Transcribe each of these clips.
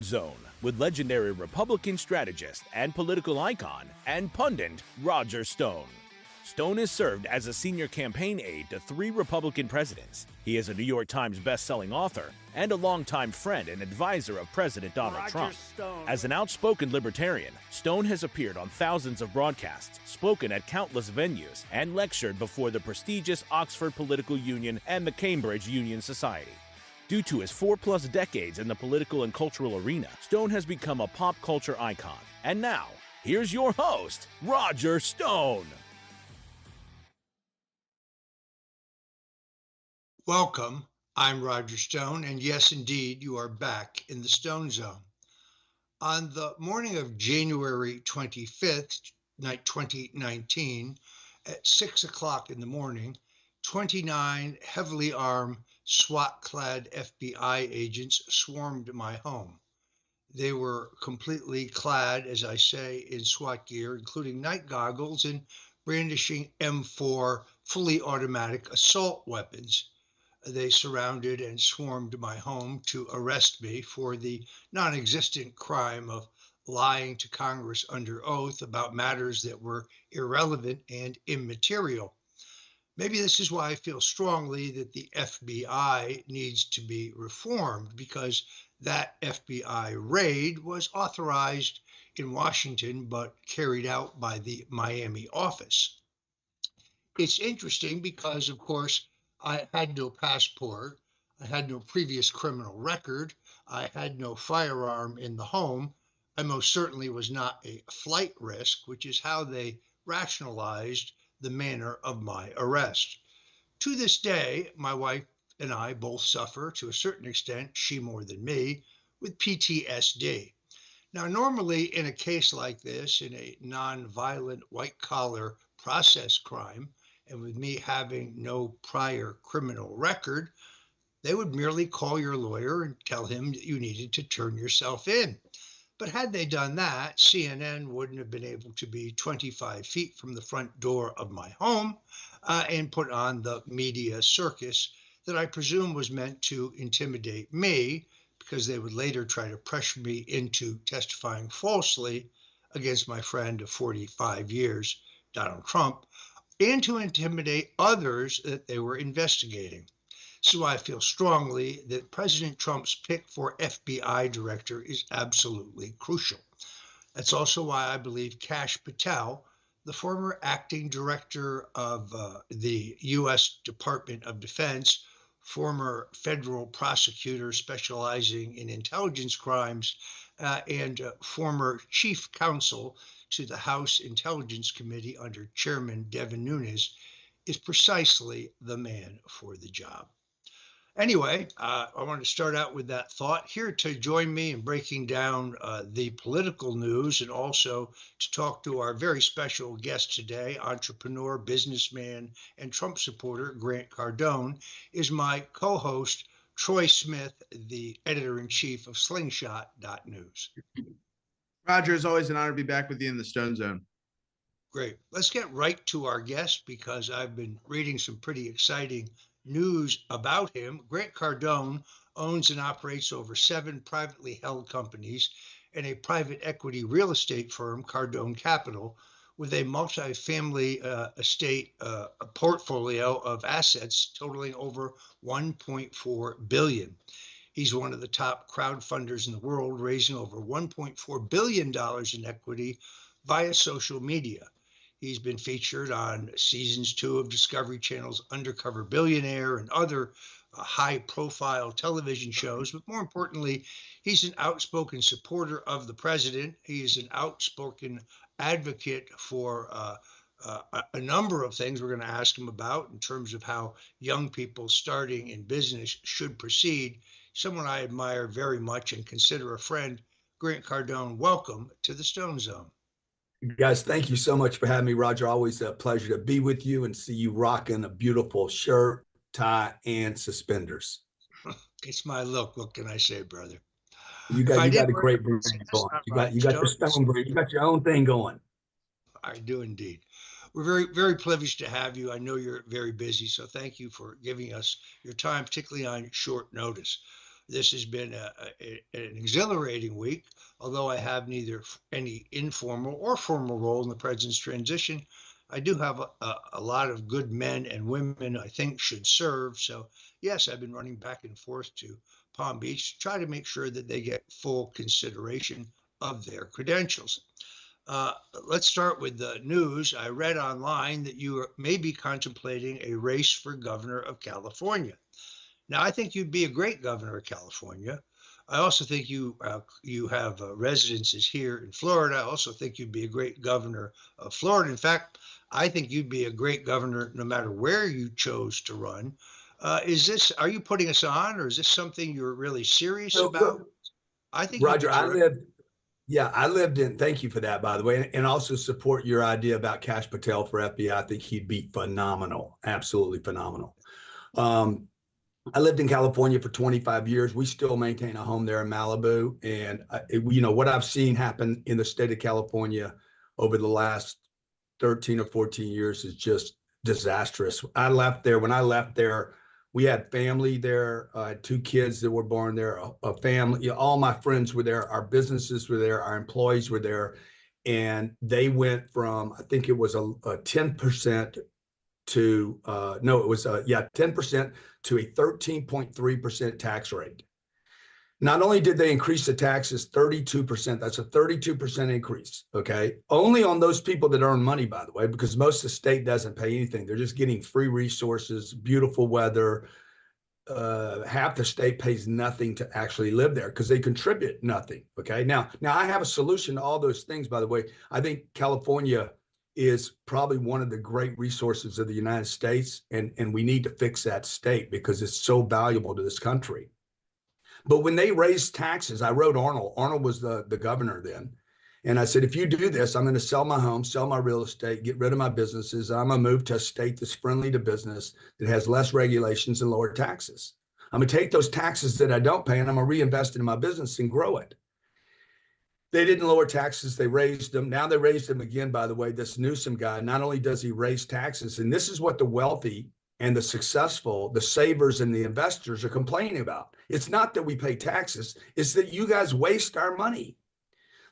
Zone with legendary Republican strategist and political icon and pundit Roger Stone. Stone has served as a senior campaign aide to 3 Republican presidents. He is a New York Times best-selling author and a longtime friend and advisor of President Donald Trump. As an outspoken libertarian, Stone has appeared on thousands of broadcasts, spoken at countless venues, and lectured before the prestigious Oxford Political Union and the Cambridge Union Society. Due to his 4+ decades in the political and cultural arena, Stone has become a pop culture icon. And now, here's your host, Roger Stone. Welcome, I'm Roger Stone, and yes, indeed, you are back in the Stone Zone. On the morning of January 25th, 2019, at 6 o'clock in the morning, 29 heavily armed SWAT-clad FBI agents swarmed my home. They were completely clad, as I say, in SWAT gear, including night goggles and brandishing M4 fully automatic assault weapons. They surrounded and swarmed my home to arrest me for the non-existent crime of lying to Congress under oath about matters that were irrelevant and immaterial. Maybe this is why I feel strongly that the FBI needs to be reformed, because that FBI raid was authorized in Washington but carried out by the Miami office. It's interesting because, of course, I had no passport, I had no previous criminal record, I had no firearm in the home. I most certainly was not a flight risk, which is how they rationalized the manner of my arrest. To this day, my wife and I both suffer, to a certain extent, she more than me, with PTSD. Now, normally in a case like this, in a non-violent white-collar process crime, and with me having no prior criminal record, they would merely call your lawyer and tell him that you needed to turn yourself in. But had they done that, CNN wouldn't have been able to be 25 feet from the front door of my home and put on the media circus that I presume was meant to intimidate me, because they would later try to pressure me into testifying falsely against my friend of 45 years, Donald Trump, and to intimidate others that they were investigating. So I feel strongly that President Trump's pick for FBI director is absolutely crucial. That's also why I believe Kash Patel, the former acting director of the U.S. Department of Defense, former federal prosecutor specializing in intelligence crimes, and former chief counsel to the House Intelligence Committee under Chairman Devin Nunes, is precisely the man for the job. Anyway, I want to start out with that thought. Here to join me in breaking down the political news, and also to talk to our very special guest today, entrepreneur, businessman, and Trump supporter, Grant Cardone, is my co-host, Troy Smith, the editor-in-chief of Slingshot.news. Roger, it's always an honor to be back with you in the Stone Zone. Great. Let's get right to our guest, because I've been reading some pretty exciting news about him. Grant Cardone owns and operates over 7 privately held companies and a private equity real estate firm, Cardone Capital, with a multifamily estate portfolio of assets totaling over $1.4 billion. He's one of the top crowdfunders in the world, raising over $1.4 billion in equity via social media. He's been featured on seasons 2 of Discovery Channel's Undercover Billionaire and other high-profile television shows. But more importantly, he's an outspoken supporter of the president. He is an outspoken advocate for a number of things we're going to ask him about in terms of how young people starting in business should proceed. Someone I admire very much and consider a friend. Grant Cardone, welcome to the Stone Zone. Guys, thank you so much for having me, Roger. Always a pleasure to be with you and see you rocking a beautiful shirt, tie, and suspenders. It's my look. What can I say, brother? You got a great brand going. You got your Stone brand. You got your own thing going. I do indeed. We're very, very privileged to have you. I know you're very busy, so thank you for giving us your time, particularly on short notice. This has been an exhilarating week, although I have neither any informal or formal role in the president's transition. I do have a lot of good men and women I think should serve. So, yes, I've been running back and forth to Palm Beach to try to make sure that they get full consideration of their credentials. Uh, let's start with the news. I read online that you may be contemplating a race for governor of California. Now, I think you'd be a great governor of California. I also think you have residences here in Florida. I also think you'd be a great governor of Florida. In fact, I think you'd be a great governor no matter where you chose to run. Are you putting us on, or is this something you're really serious So, about? I think you'd be Roger, terrific. I lived in, thank you for that, by the way, and also support your idea about Kash Patel for FBI. I think he'd be phenomenal, absolutely phenomenal. Um, I lived in California for 25 years. We still maintain a home there in Malibu. And, what I've seen happen in the state of California over the last 13 or 14 years is just disastrous. When I left there, we had family there. I had two kids that were born there, a family. All my friends were there. Our businesses were there. Our employees were there. And they went from, I think it was a 10% to, no, it was, 10% to a 13.3% tax rate. Not only did they increase the taxes 32%, that's a 32% increase, okay? Only on those people that earn money, by the way, because most of the state doesn't pay anything. They're just getting free resources, beautiful weather. Half the state pays nothing to actually live there because they contribute nothing, okay? Now I have a solution to all those things, by the way. I think California is probably one of the great resources of the United States, and we need to fix that state because it's so valuable to this country. But when they raised taxes, I wrote Arnold. Arnold was the governor then. And I said, if you do this, I'm going to sell my home, sell my real estate, get rid of my businesses. I'm going to move to a state that's friendly to business, that has less regulations and lower taxes. I'm going to take those taxes that I don't pay and I'm going to reinvest in my business and grow it. They didn't lower taxes. They raised them. Now they raised them again, by the way. This Newsom guy, not only does he raise taxes, and this is what the wealthy and the successful, the savers and the investors are complaining about. It's not that we pay taxes, it's that you guys waste our money.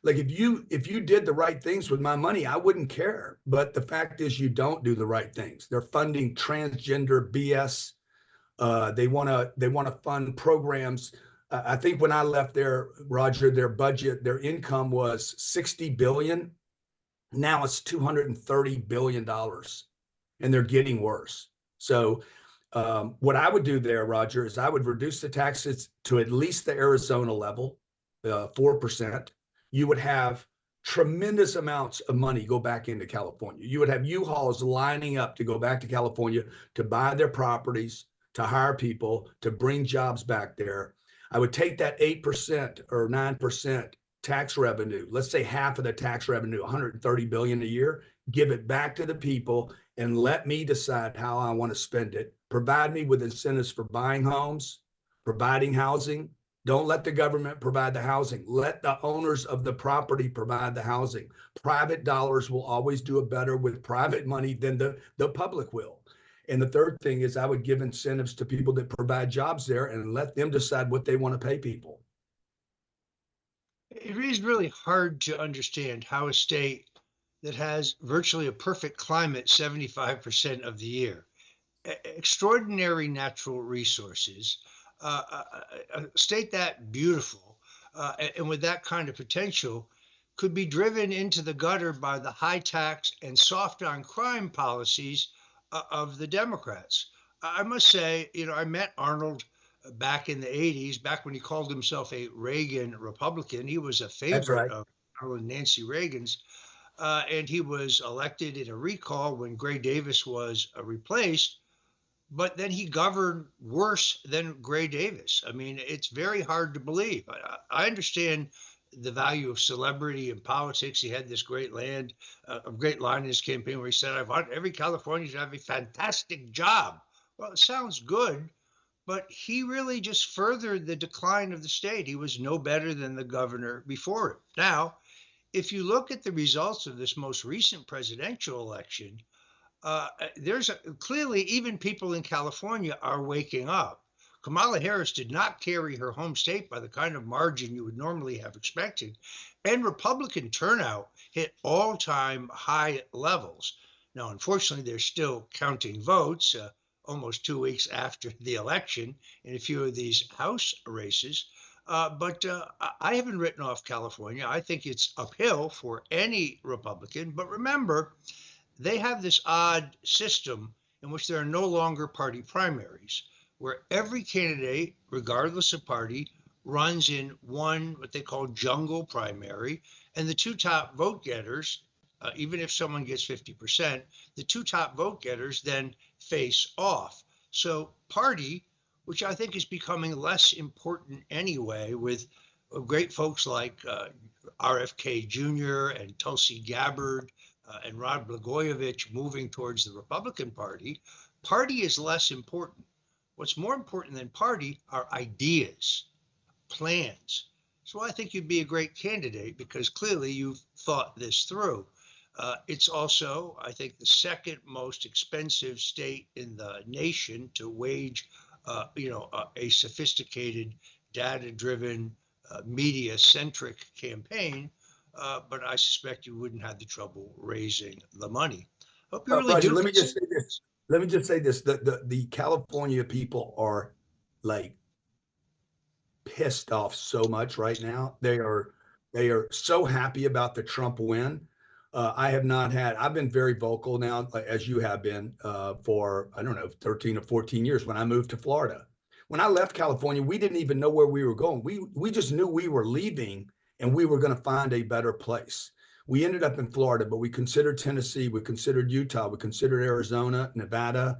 Like if you did the right things with my money, I wouldn't care. But the fact is you don't do the right things. They're funding transgender BS. They want to fund programs. I think when I left there, Roger, their budget, their income was $60 billion. Now it's $230 billion, and they're getting worse. So what I would do there, Roger, is I would reduce the taxes to at least the Arizona level, 4%. You would have tremendous amounts of money go back into California. You would have U-Hauls lining up to go back to California to buy their properties, to hire people, to bring jobs back there. I would take that 8% or 9% tax revenue, let's say half of the tax revenue, $130 billion a year, give it back to the people and let me decide how I want to spend it. Provide me with incentives for buying homes, providing housing. Don't let the government provide the housing. Let the owners of the property provide the housing. Private dollars will always do it better with private money than the public will. And the third thing is I would give incentives to people that provide jobs there and let them decide what they want to pay people. It is really hard to understand how a state that has virtually a perfect climate 75% of the year, extraordinary natural resources, a state that beautiful and with that kind of potential could be driven into the gutter by the high tax and soft on crime policies of the Democrats. I must say, I met Arnold back in the 80s, back when he called himself a Reagan Republican. He was a favorite of Arnold and Nancy Reagan's. And he was elected in a recall when Gray Davis was replaced. But then he governed worse than Gray Davis. I mean, it's very hard to believe. I understand the value of celebrity in politics. He had this great line in his campaign where he said, I want every Californian to have a fantastic job. Well, it sounds good, but he really just furthered the decline of the state. He was no better than the governor before it. Now, if you look at the results of this most recent presidential election, clearly even people in California are waking up. Kamala Harris did not carry her home state by the kind of margin you would normally have expected. And Republican turnout hit all-time high levels. Now, unfortunately, they're still counting votes almost 2 weeks after the election in a few of these House races. But I haven't written off California. I think it's uphill for any Republican. But remember, they have this odd system in which there are no longer party primaries, where every candidate, regardless of party, runs in one, what they call jungle primary, and the two top vote getters, even if someone gets 50%, the two top vote getters then face off. So party, which I think is becoming less important anyway, with great folks like RFK Jr. and Tulsi Gabbard and Rod Blagojevich moving towards the Republican Party, party is less important. What's more important than party are ideas, plans. So I think you'd be a great candidate because clearly you've thought this through. It's also, I think, the second most expensive state in the nation to wage, a sophisticated, data-driven, media-centric campaign. But I suspect you wouldn't have the trouble raising the money. Hope you really Roger, do. let me just say this. Let me just say this. The California people are like pissed off so much right now. They are so happy about the Trump win. I've been very vocal now, as you have been, for, I don't know, 13 or 14 years when I moved to Florida. When I left California, we didn't even know where we were going. We just knew we were leaving and we were going to find a better place. We ended up in Florida, but we considered Tennessee, we considered Utah, we considered Arizona, Nevada,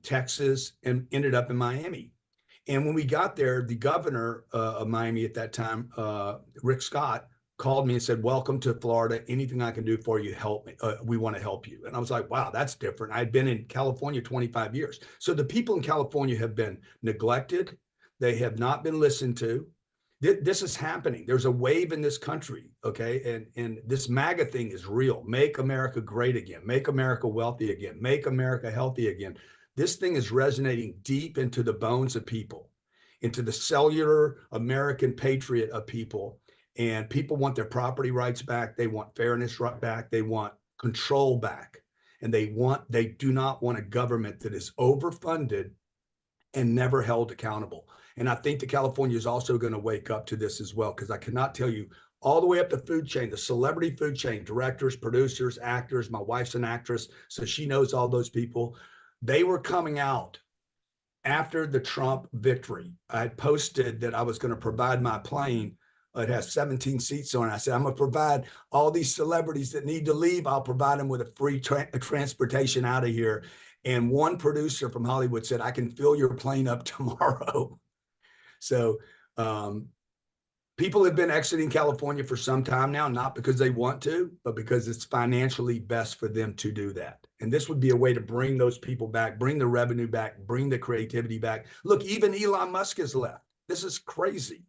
Texas, and ended up in Miami. And when we got there, the governor of Miami at that time, Rick Scott, called me and said, "Welcome to Florida. Anything I can do for you, help me. We want to help you." And I was like, wow, that's different. I'd been in California 25 years. So the people in California have been neglected. They have not been listened to. This is happening. There's a wave in this country, okay? And this MAGA thing is real. Make America great again. Make America wealthy again. Make America healthy again. This thing is resonating deep into the bones of people, into the cellular American patriot of people. And people want their property rights back. They want fairness back. They want control back. And they do not want a government that is overfunded and never held accountable. And I think that California is also going to wake up to this as well, because I cannot tell you, all the way up the food chain, the celebrity food chain, directors, producers, actors. My wife's an actress, so she knows all those people. They were coming out after the Trump victory. I had posted that I was going to provide my plane. It has 17 seats on it. I said, I'm going to provide all these celebrities that need to leave. I'll provide them with a free transportation out of here. And one producer from Hollywood said, I can fill your plane up tomorrow. So people have been exiting California for some time now, not because they want to, but because it's financially best for them to do that. And this would be a way to bring those people back, bring the revenue back, bring the creativity back. Look, even Elon Musk has left. This is crazy.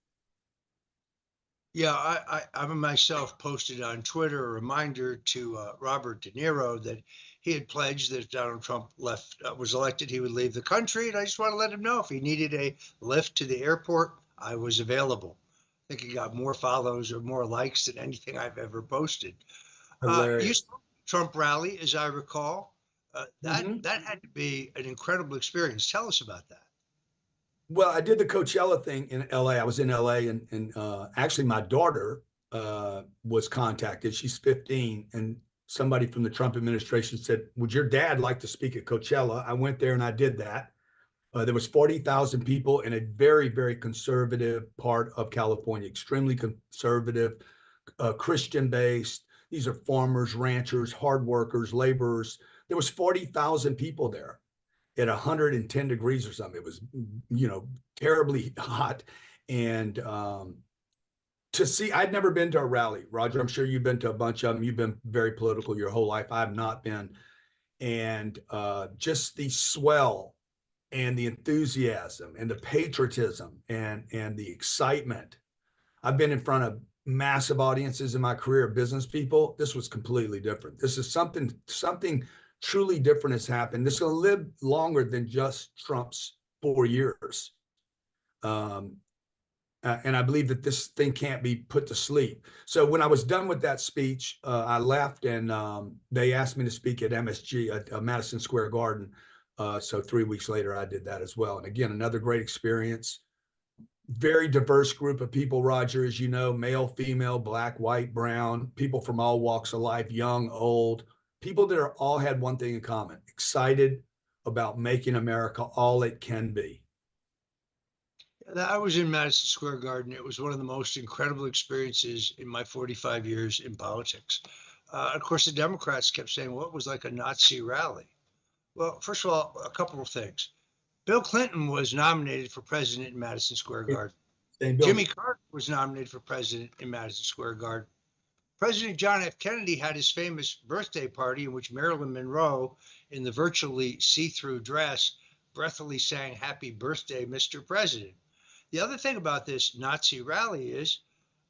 Yeah, I myself posted on Twitter a reminder to Robert De Niro that he had pledged that if Donald Trump was elected, he would leave the country. And I just want to let him know if he needed a lift to the airport, I was available. I think he got more follows or more likes than anything I've ever posted. You saw the Trump rally, as I recall. That had to be an incredible experience. Tell us about that. Well, I did the Coachella thing in LA. I was in LA, and actually my daughter was contacted. She's 15, and somebody from the Trump administration said, would your dad like to speak at Coachella? I went there and I did that. There was 40,000 people in a very, very conservative part of California, extremely conservative, Christian-based. These are farmers, ranchers, hard workers, laborers. There was 40,000 people there at 110 degrees or something. It was, terribly hot. And to see, I'd never been to a rally. Roger, I'm sure you've been to a bunch of them. You've been very political your whole life. I've not been. And just the swell and the enthusiasm and the patriotism and the excitement. I've been in front of massive audiences in my career of business people. This was completely different. This is something truly different has happened. This is going to live longer than just Trump's 4 years. And I believe that this thing can't be put to sleep. So when I was done with that speech, I left, and they asked me to speak at MSG, at Madison Square Garden. So 3 weeks later, I did that as well. And again, another great experience. Very diverse group of people, Roger, as you know, male, female, black, white, brown, people from all walks of life, young, old, people that are all had one thing in common: excited about making America all it can be. I was in Madison Square Garden. It was one of the most incredible experiences in my 45 years in politics. Of course, the Democrats kept saying, well, it was like a Nazi rally. Well, first of all, a couple of things. Bill Clinton was nominated for president in Madison Square Garden. Jimmy Carter was nominated for president in Madison Square Garden. President John F. Kennedy had his famous birthday party in which Marilyn Monroe, in the virtually see-through dress, breathily sang "Happy Birthday, Mr. President." The other thing about this Nazi rally is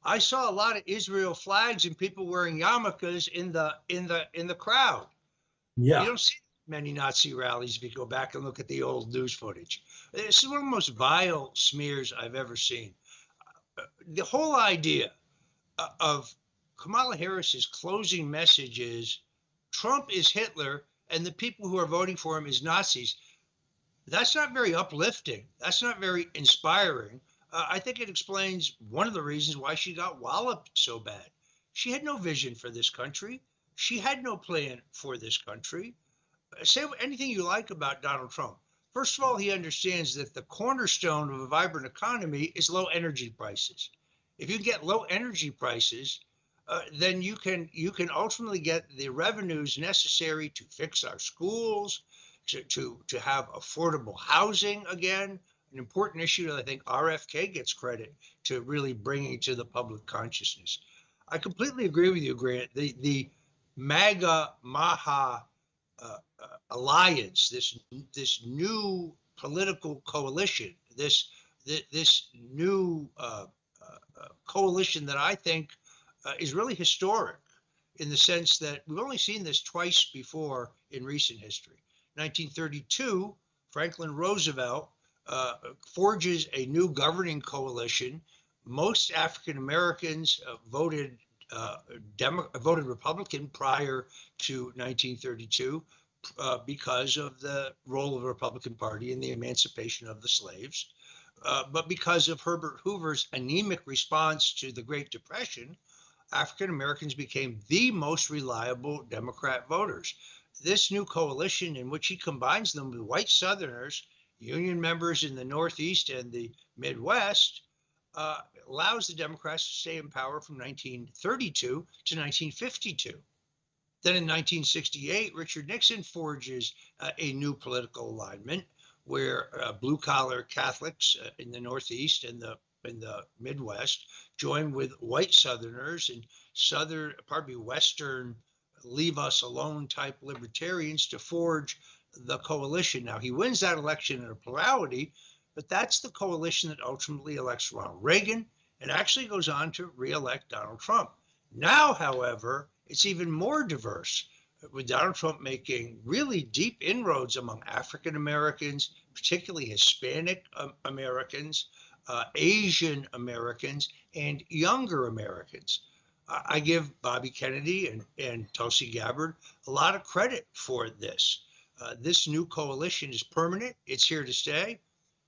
I saw a lot of Israel flags and people wearing yarmulkes in the crowd. Yeah. You don't see many Nazi rallies if you go back and look at the old news footage. This is one of the most vile smears I've ever seen. The whole idea of Kamala Harris's closing message is Trump is Hitler and the people who are voting for him is Nazis. That's not very uplifting. That's not very inspiring. I think it explains one of the reasons why she got walloped so bad. She had no vision for this country. She had no plan for this country. Say anything you like about Donald Trump. First of all, he understands that the cornerstone of a vibrant economy is low energy prices. If you get low energy prices, then you can ultimately get the revenues necessary to fix our schools, to have affordable housing again, an important issue that I think RFK gets credit to really bringing to the public consciousness. I completely agree with you, Grant. The MAGA Maha alliance, this new political coalition, this new coalition that I think is really historic in the sense that we've only seen this twice before in recent history. 1932, Franklin Roosevelt forges a new governing coalition. Most African Americans voted Republican prior to 1932 because of the role of the Republican Party in the emancipation of the slaves. But because of Herbert Hoover's anemic response to the Great Depression, African Americans became the most reliable Democrat voters. This new coalition, in which he combines them with white Southerners, Union members in the Northeast and the Midwest, allows the Democrats to stay in power from 1932 to 1952. Then in 1968, Richard Nixon forges a new political alignment where blue-collar Catholics in the Northeast and in the Midwest join with white Southerners and Western leave us alone type libertarians to forge the coalition. Now, he wins that election in a plurality, but that's the coalition that ultimately elects Ronald Reagan and actually goes on to re-elect Donald Trump. Now, however, it's even more diverse, with Donald Trump making really deep inroads among African Americans, particularly Hispanic Americans, Asian Americans, and younger Americans. I give Bobby Kennedy and Tulsi Gabbard a lot of credit for this. This new coalition is permanent. It's here to stay.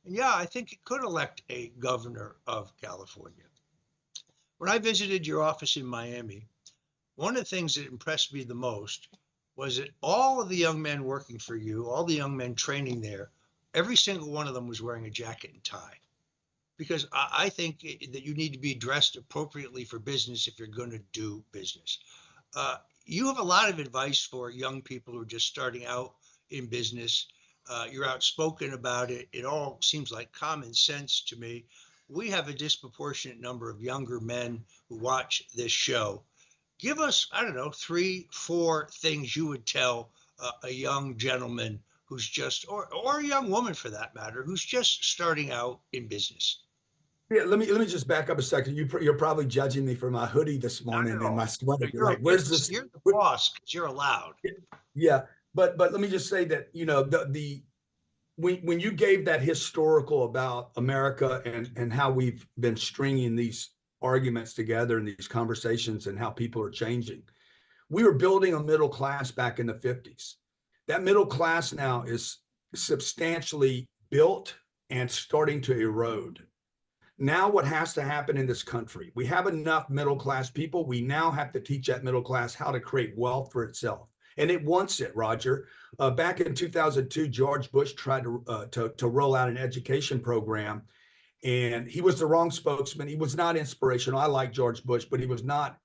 And yeah, I think it could elect a governor of California. When I visited your office in Miami, one of the things that impressed me the most was that all of the young men working for you, all the young men training there, every single one of them was wearing a jacket and tie. Because I think that you need to be dressed appropriately for business if you're going to do business. You have a lot of advice for young people who are just starting out in business. You're outspoken about it. It all seems like common sense to me. We have a disproportionate number of younger men who watch this show. Give us, I don't know, 3, 4 things you would tell a young gentleman who's just, or a young woman for that matter, who's just starting out in business. Yeah, let me just back up a second. You're probably judging me for my hoodie this morning and my sweater. Like, where's this? You're the boss because you're allowed. Yeah, but let me just say that, you know, the when you gave that historical about America and how we've been stringing these arguments together and these conversations and how people are changing, we were building a middle class back in the 50s. That middle class now is substantially built and starting to erode. Now what has to happen in this country, we have enough middle class people. We now have to teach that middle class how to create wealth for itself. And it wants it, Roger. Back in 2002, George Bush tried to roll out an education program, and he was the wrong spokesman. He was not inspirational. I like George Bush, but he was not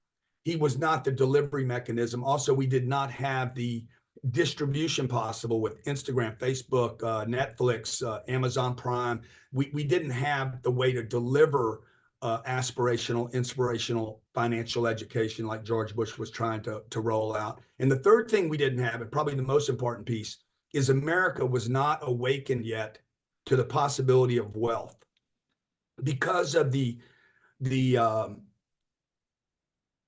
the delivery mechanism. Also, we did not have the distribution possible with Instagram, Facebook, Netflix, Amazon Prime. We didn't have the way to deliver aspirational, inspirational financial education like George Bush was trying to roll out. And the third thing we didn't have, and probably the most important piece, is America was not awakened yet to the possibility of wealth because of the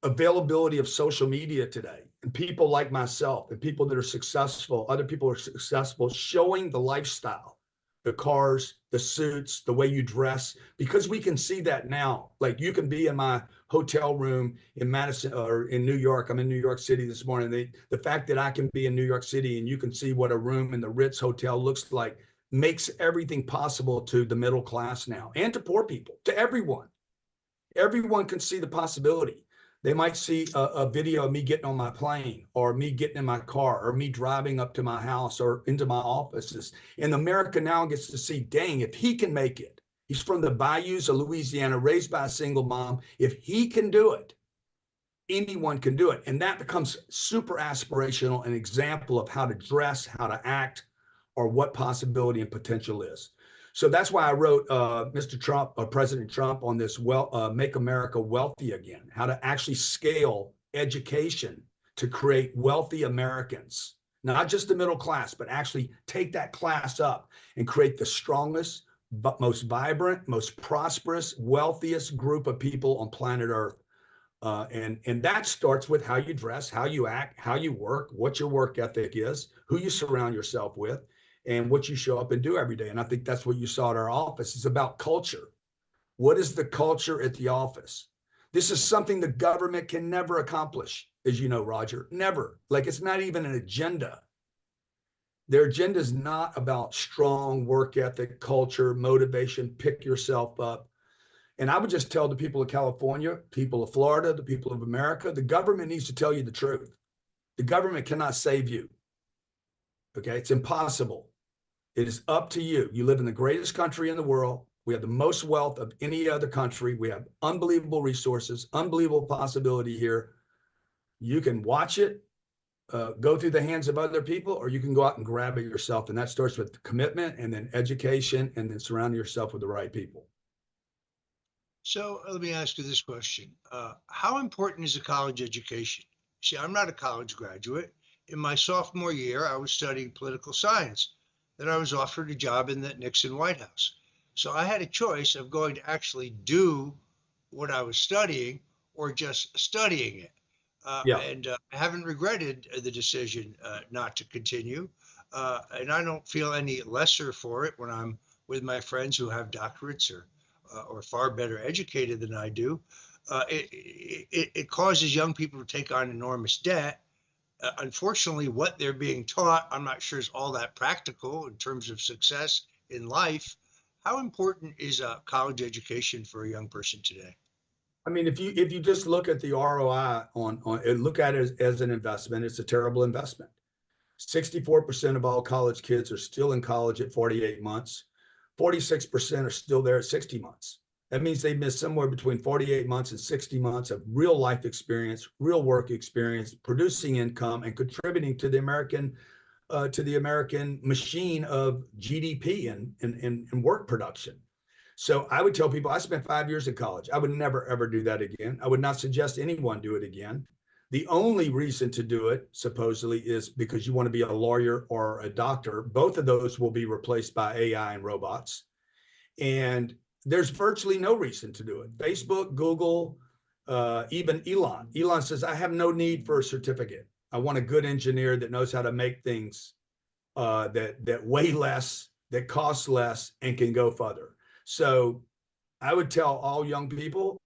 availability of social media today, and people like myself and people that are successful, other people are successful, showing the lifestyle, the cars, the suits, the way you dress, because we can see that now. Like, you can be in my hotel room in Madison or in New York. I'm in New York City this morning. The fact that I can be in New York City and you can see what a room in the Ritz Hotel looks like makes everything possible to the middle class now, and to poor people, to everyone. Everyone can see the possibility. They might see a video of me getting on my plane, or me getting in my car, or me driving up to my house or into my offices. And America now gets to see, dang, if he can make it, he's from the bayous of Louisiana, raised by a single mom. If he can do it, anyone can do it. And that becomes super aspirational, an example of how to dress, how to act, or what possibility and potential is. So that's why I wrote Mr. Trump, President Trump, on this Make America Wealthy Again, how to actually scale education to create wealthy Americans, not just the middle class, but actually take that class up and create the strongest, most vibrant, most prosperous, wealthiest group of people on planet Earth. And that starts with how you dress, how you act, how you work, what your work ethic is, who you surround yourself with, and what you show up and do every day. And I think that's what you saw at our office. It's about culture. What is the culture at the office? This is something the government can never accomplish, as you know, Roger, never. Like, it's not even an agenda. Their agenda is not about strong work ethic, culture, motivation, pick yourself up. And I would just tell the people of California, people of Florida, the people of America, the government needs to tell you the truth. The government cannot save you. Okay, it's impossible. It is up to you. You live in the greatest country in the world. We have the most wealth of any other country. We have unbelievable resources, unbelievable possibility here. You can watch it go through the hands of other people, or you can go out and grab it yourself. And that starts with commitment, and then education, and then surrounding yourself with the right people. So let me ask you this question. How important is a college education? See, I'm not a college graduate. In my sophomore year, I was studying political science. Then I was offered a job in the Nixon White House. So I had a choice of going to actually do what I was studying or just studying it. And I haven't regretted the decision not to continue. And I don't feel any lesser for it when I'm with my friends who have doctorates or far better educated than I do. It causes young people to take on enormous debt. Unfortunately, what they're being taught, I'm not sure is all that practical in terms of success in life. How important is a college education for a young person today? I mean, if you just look at the ROI on and look at it as an investment, it's a terrible investment. 64% of all college kids are still in college at 48 months. 46% are still there at 60 months. That means they miss somewhere between 48 months and 60 months of real life experience, real work experience, producing income, and contributing to the American machine of GDP and work production. So I would tell people, I spent 5 years in college. I would never, ever do that again. I would not suggest anyone do it again. The only reason to do it, supposedly, is because you want to be a lawyer or a doctor. Both of those will be replaced by AI and robots. And there's virtually no reason to do it. Facebook, Google, even Elon. Elon says, I have no need for a certificate. I want a good engineer that knows how to make things that weigh less, that costs less and can go further. So I would tell all young people,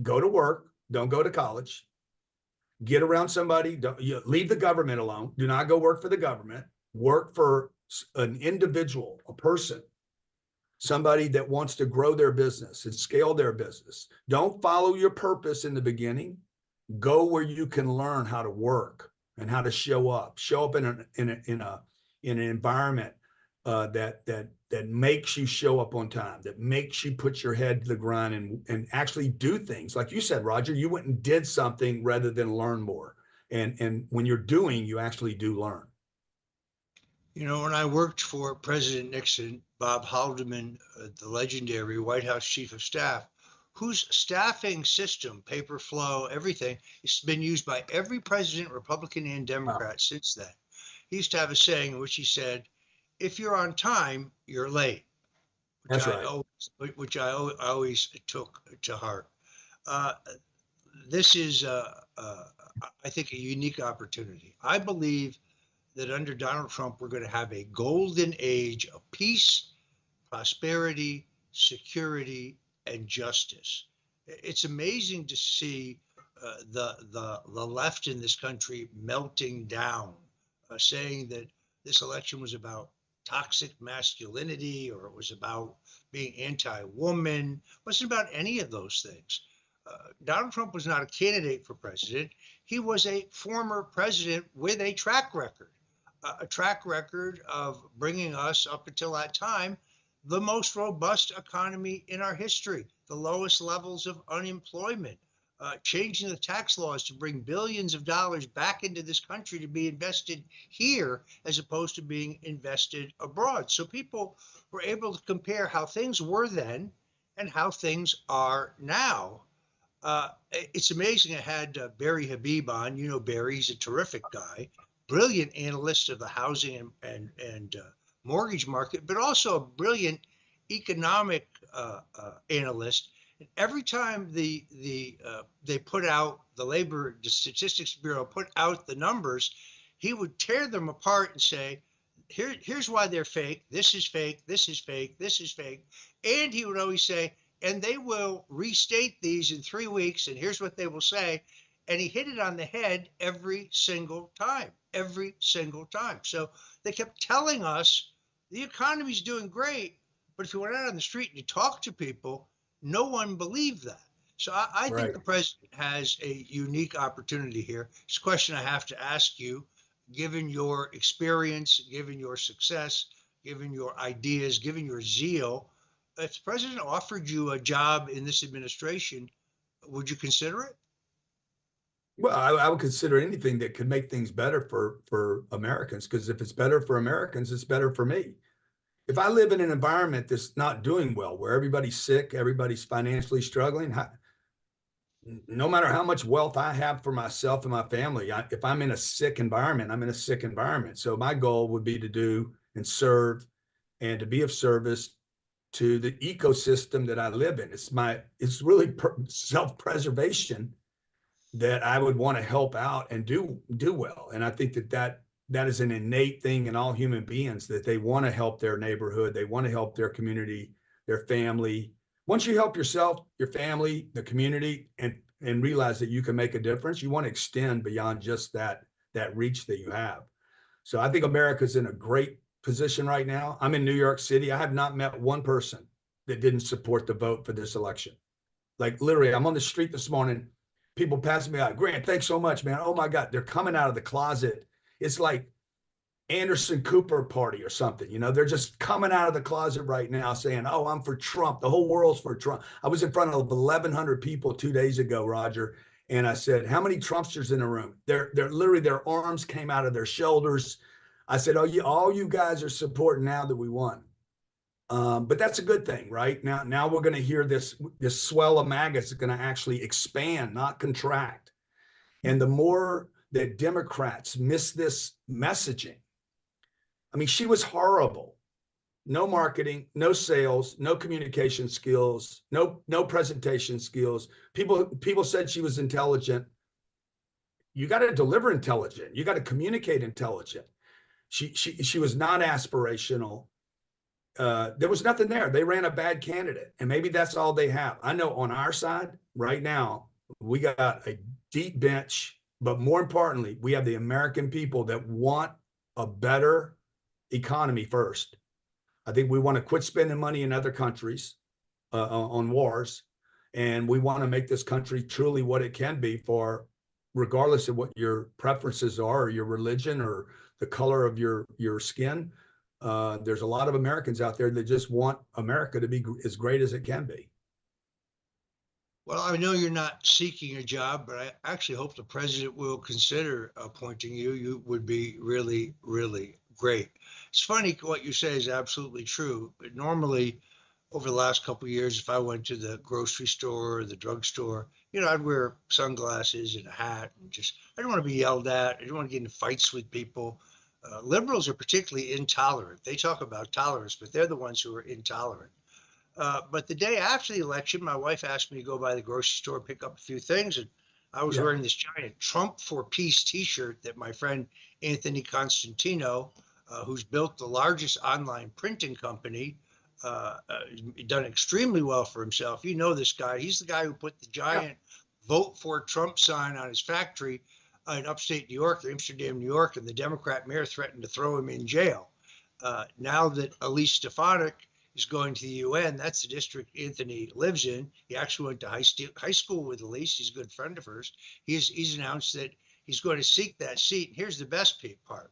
go to work, don't go to college, get around somebody, leave the government alone. Do not go work for the government. Work for an individual, a person, somebody that wants to grow their business and scale their business. Don't follow your purpose in the beginning. Go where you can learn how to work and how to show up in an environment that makes you show up on time, that makes you put your head to the grind and actually do things. Like you said, Roger, you went and did something rather than learn more. And when you're doing, you actually do learn. You know, when I worked for President Nixon, Bob Haldeman, the legendary White House Chief of Staff, whose staffing system, paper flow, everything, has been used by every president, Republican and Democrat, since then. He used to have a saying in which he said, if you're on time, you're late. That's right. Which I always took to heart. This is, I think, a unique opportunity. I believe that under Donald Trump, we're going to have a golden age of peace, prosperity, security, and justice. It's amazing to see the left in this country melting down, saying that this election was about toxic masculinity or it was about being anti-woman. It wasn't about any of those things. Donald Trump was not a candidate for president. He was a former president with a track record of bringing us up until that time the most robust economy in our history, the lowest levels of unemployment, changing the tax laws to bring billions of dollars back into this country to be invested here as opposed to being invested abroad. So people were able to compare how things were then and how things are now. It's amazing. I had Barry Habib on. You know Barry, he's a terrific guy, brilliant analyst of the housing and mortgage market, but also a brilliant economic analyst. And every time they put out, the Labor Statistics Bureau put out the numbers, he would tear them apart and say, here's why they're fake. This is fake. This is fake. This is fake. And he would always say, and they will restate these in 3 weeks. And here's what they will say. And he hit it on the head every single time. So they kept telling us the economy's doing great. But if you went out on the street and you talked to people, no one believed that. So I Right. think the president has a unique opportunity here. It's a question I have to ask you, given your experience, given your success, given your ideas, given your zeal. If the president offered you a job in this administration, would you consider it? Well, I would consider anything that could make things better for Americans, because if it's better for Americans, it's better for me. If I live in an environment that's not doing well, where everybody's sick, everybody's financially struggling, no matter how much wealth I have for myself and my family, if I'm in a sick environment, I'm in a sick environment. So my goal would be to do and serve and to be of service to the ecosystem that I live in. It's really self-preservation that I would want to help out and do well. And I think that is an innate thing in all human beings, that they want to help their neighborhood, they want to help their community, their family. Once you help yourself, your family, the community, and realize that you can make a difference, you want to extend beyond just that reach that you have. So I think America's in a great position right now. I'm in New York City. I have not met one person that didn't support the vote for this election. Like literally, I'm on the street this morning, people passing me out. Grant, thanks so much, man. Oh my God, they're coming out of the closet. It's like Anderson Cooper party or something. You know, they're just coming out of the closet right now saying, oh, I'm for Trump. The whole world's for Trump. I was in front of 1,100 people 2 days ago, Roger. And I said, how many Trumpsters in the room? They're literally, their arms came out of their shoulders. I said, oh, all you guys are supporting now that we won. But that's a good thing, right? Now we're going to hear this swell of MAGA is going to actually expand, not contract. And the more that Democrats miss this messaging, I mean, she was horrible. No marketing, no sales, no communication skills, no presentation skills. People said she was intelligent. You got to deliver intelligent. You got to communicate intelligent. She was not aspirational. there was nothing there. They ran a bad candidate, and maybe that's all they have. I know on our side right now, we got a deep bench, but more importantly, we have the American people that want a better economy first. I think we want to quit spending money in other countries on wars, and we want to make this country truly what it can be for, regardless of what your preferences are, or your religion, or the color of your skin. There's a lot of Americans out there that just want America to be as great as it can be. Well, I know you're not seeking a job, but I actually hope the president will consider appointing you. You would be really, really great. It's funny, what you say is absolutely true. But normally, over the last couple of years, if I went to the grocery store or the drugstore, I'd wear sunglasses and a hat, and just, I didn't want to be yelled at. I didn't want to get into fights with people. Liberals are particularly intolerant. They talk about tolerance, but they're the ones who are intolerant. But the day after the election, my wife asked me to go by the grocery store, pick up a few things. And I was wearing this giant Trump for Peace t-shirt that my friend Anthony Constantino, who's built the largest online printing company, done extremely well for himself. You know this guy. He's the guy who put the giant vote for Trump sign on his factory in upstate New York, Amsterdam, New York, and the Democrat mayor threatened to throw him in jail. Now that Elise Stefanik is going to the UN, that's the district Anthony lives in. He actually went to high school with Elise. He's a good friend of hers. He's announced that he's going to seek that seat. And here's the best part.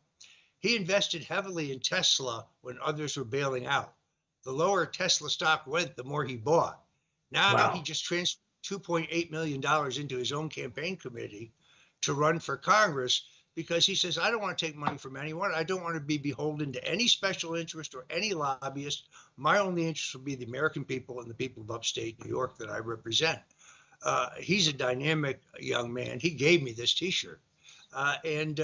He invested heavily in Tesla when others were bailing out. The lower Tesla stock went, the more he bought. Now he just transferred $2.8 million into his own campaign committee to run for Congress, because he says, I don't want to take money from anyone. I don't want to be beholden to any special interest or any lobbyist. My only interest will be the American people and the people of upstate New York that I represent. He's a dynamic young man. He gave me this t-shirt. And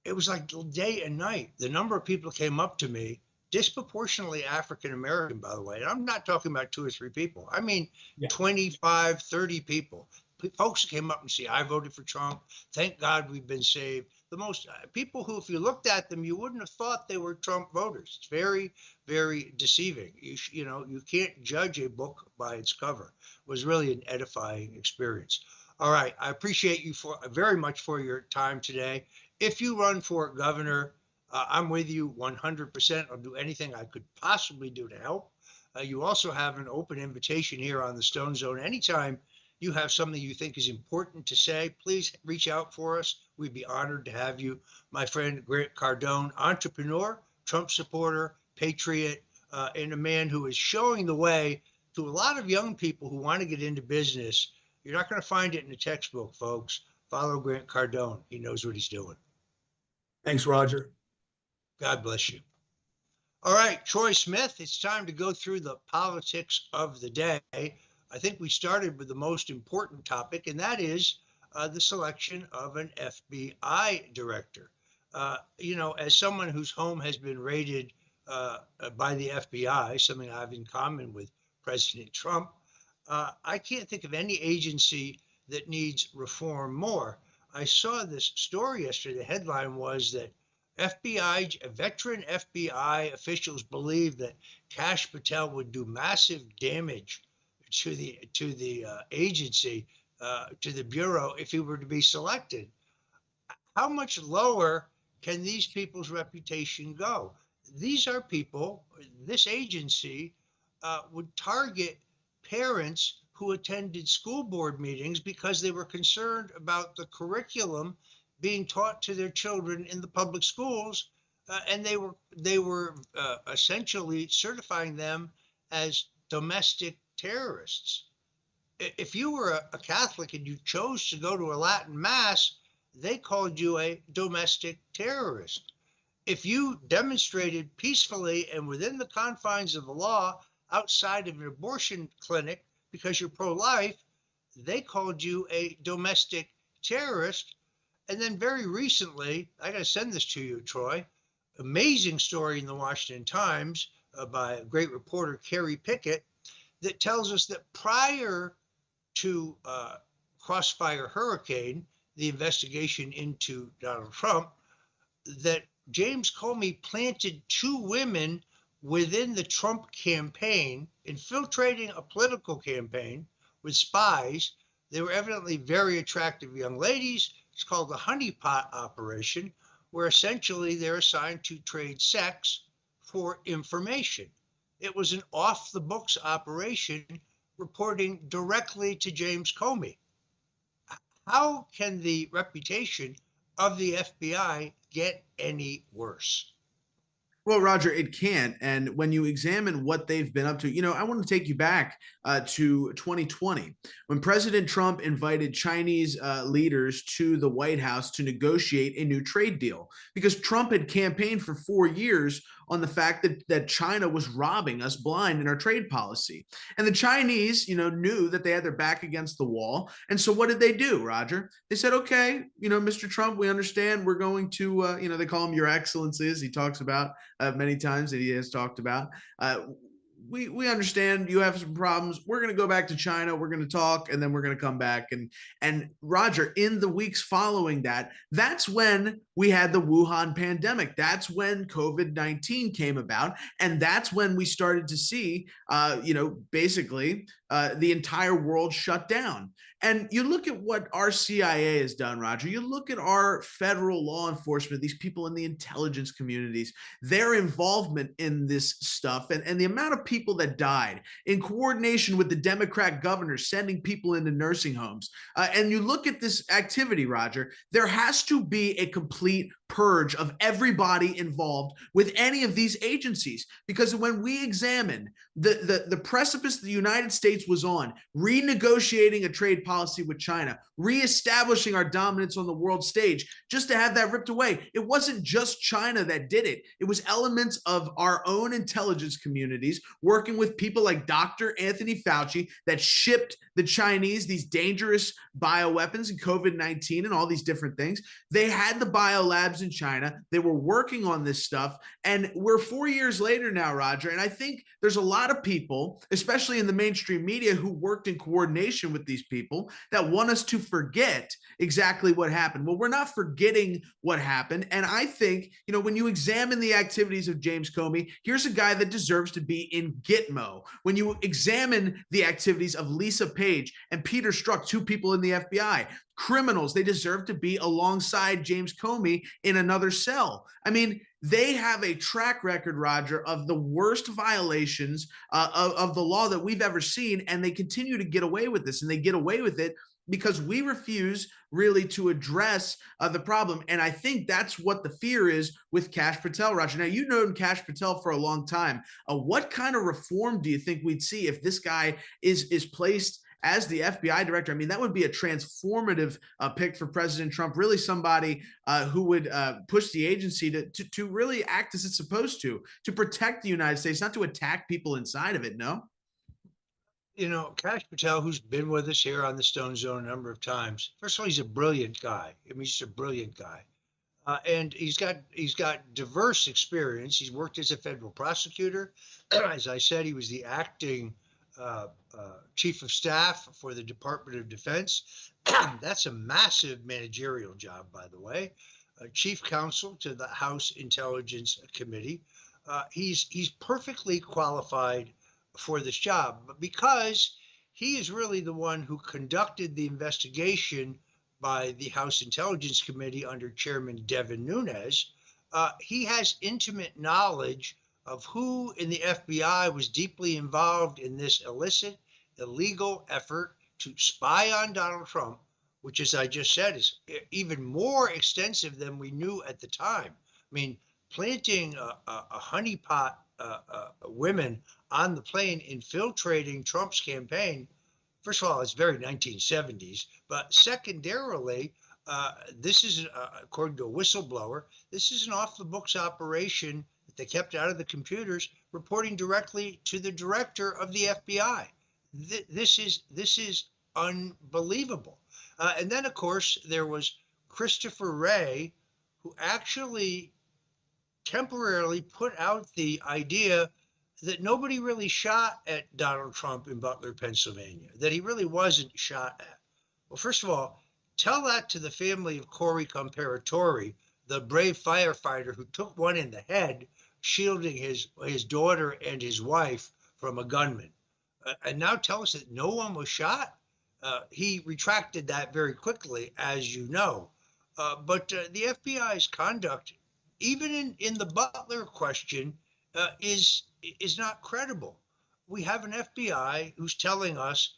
it was like day and night. The number of people came up to me, disproportionately African-American, by the way. And I'm not talking about 2 or 3 people. I mean, 25, 30 people. Folks came up and say, I voted for Trump. Thank God we've been saved. The most people who, if you looked at them, you wouldn't have thought they were Trump voters. It's very, very deceiving. You can't judge a book by its cover. It was really an edifying experience. All right. I appreciate you very much for your time today. If you run for governor, I'm with you 100%. I'll do anything I could possibly do to help. You also have an open invitation here on the Stone Zone. Anytime you have something you think is important to say, please reach out for us. We'd be honored to have you. My friend Grant Cardone, entrepreneur, Trump supporter, patriot, and a man who is showing the way to a lot of young people who want to get into business. You're not going to find it in a textbook, folks. Follow Grant Cardone. He knows what he's doing. Thanks, Roger. God bless you. All right, Troy Smith, it's time to go through the politics of the day. I think we started with the most important topic, and that is the selection of an FBI director. As someone whose home has been raided by the FBI, something I have in common with President Trump, I can't think of any agency that needs reform more. I saw this story yesterday. The headline was that veteran FBI officials believe that Kash Patel would do massive damage to the agency, to the Bureau, if he were to be selected. How much lower can these people's reputation go? These are people, this agency would target parents who attended school board meetings because they were concerned about the curriculum being taught to their children in the public schools, and they were essentially certifying them as domestic terrorists. If you were a Catholic and you chose to go to a Latin mass, they called you a domestic terrorist. If you demonstrated peacefully and within the confines of the law outside of an abortion clinic because you're pro-life, they called you a domestic terrorist. And then very recently, I got to send this to you, Troy, amazing story in the Washington Times by a great reporter, Carrie Pickett, that tells us that prior to Crossfire Hurricane, the investigation into Donald Trump, that James Comey planted 2 women within the Trump campaign, infiltrating a political campaign with spies. They were evidently very attractive young ladies. It's called the honeypot operation, where essentially they're assigned to trade sex for information. It was an off the books operation reporting directly to James Comey. How can the reputation of the FBI get any worse? Well, Roger, it can't. And when you examine what they've been up to, I want to take you back to 2020 when President Trump invited Chinese leaders to the White House to negotiate a new trade deal because Trump had campaigned for 4 years on the fact that China was robbing us blind in our trade policy. And the Chinese, knew that they had their back against the wall. And so what did they do, Roger? They said, okay, Mr. Trump, we understand we're going to, they call him Your Excellencies. He talks about many times that he has talked about. We understand you have some problems. We're going to go back to China. We're going to talk, and then we're going to come back. And Roger, in the weeks following that, that's when we had the Wuhan pandemic. That's when COVID-19 came about, and that's when we started to see, basically the entire world shut down. And you look at what our CIA has done, Roger. You look at our federal law enforcement, these people in the intelligence communities, their involvement in this stuff, and the amount of people that died in coordination with the Democrat governors sending people into nursing homes. And you look at this activity, Roger, there has to be a complete purge of everybody involved with any of these agencies. Because when we examine the precipice the United States was on, renegotiating a trade policy with China, reestablishing our dominance on the world stage, just to have that ripped away, it wasn't just China that did it. It was elements of our own intelligence communities working with people like Dr. Anthony Fauci that shipped the Chinese these dangerous bioweapons and COVID-19 and all these different things. They had the biolabs in China. They were working on this stuff. And we're 4 years later now, Roger. And I think there's a lot of people, especially in the mainstream media, who worked in coordination with these people that want us to forget exactly what happened. Well, we're not forgetting what happened. And I think, when you examine the activities of James Comey, here's a guy that deserves to be in Gitmo. When you examine the activities of Lisa Page and Peter Strzok, two people in the FBI, criminals, they deserve to be alongside James Comey in another cell. I mean, they have a track record, Roger, of the worst violations of the law that we've ever seen, and they continue to get away with this, and they get away with it because we refuse really to address the problem. And I think that's what the fear is with Kash Patel, Roger. Now, you've known Kash Patel for a long time. What kind of reform do you think we'd see if this guy is placed as the FBI director? I mean, that would be a transformative pick for President Trump, really somebody who would push the agency to really act as it's supposed to protect the United States, not to attack people inside of it, no? Kash Patel, who's been with us here on the StoneZONE a number of times. First of all, he's a brilliant guy. I mean, he's a brilliant guy. And he's got diverse experience. He's worked as a federal prosecutor. As I said, he was the acting chief of staff for the Department of Defense. That's a massive managerial job, by the way. Chief counsel to the House Intelligence Committee. He's perfectly qualified for this job, but because he is really the one who conducted the investigation by the House Intelligence Committee under Chairman Devin Nunes, he has intimate knowledge of who in the FBI was deeply involved in this illicit, illegal effort to spy on Donald Trump, which, as I just said, is even more extensive than we knew at the time. I mean, planting a honeypot women on the plane, infiltrating Trump's campaign. First of all, it's very 1970s, but secondarily, this is, according to a whistleblower, this is an off-the-books operation that they kept out of the computers, reporting directly to the director of the FBI. This is unbelievable. And then, of course, there was Christopher Wray, who actually temporarily put out the idea that nobody really shot at Donald Trump in Butler, Pennsylvania, that he really wasn't shot at. Well, first of all, tell that to the family of Corey Comparatori, the brave firefighter who took one in the head shielding his daughter and his wife from a gunman, and now tell us that no one was shot. He retracted that very quickly, as you know. But the FBI's conduct, even in the Butler question, is not credible. We have an FBI who's telling us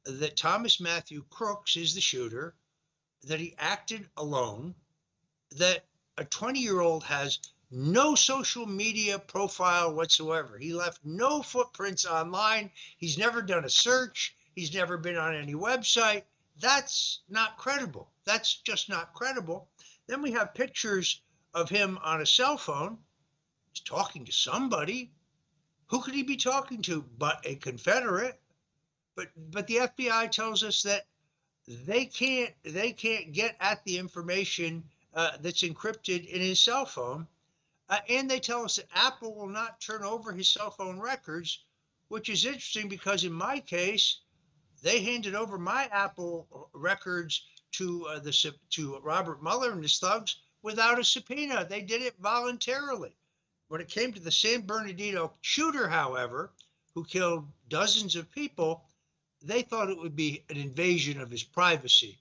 that Thomas Matthew Crooks is the shooter, that he acted alone, that a 20-year-old has no social media profile whatsoever. He left no footprints online. He's never done a search. He's never been on any website. That's not credible. That's just not credible. Then we have pictures of him on a cell phone. He's talking to somebody. Who could he be talking to but a Confederate? But the FBI tells us that they can't get at the information that's encrypted in his cell phone, and they tell us that Apple will not turn over his cell phone records, which is interesting because in my case, they handed over my Apple records to Robert Mueller and his thugs without a subpoena. They did it voluntarily. When it came to the San Bernardino shooter, however, who killed dozens of people, they thought it would be an invasion of his privacy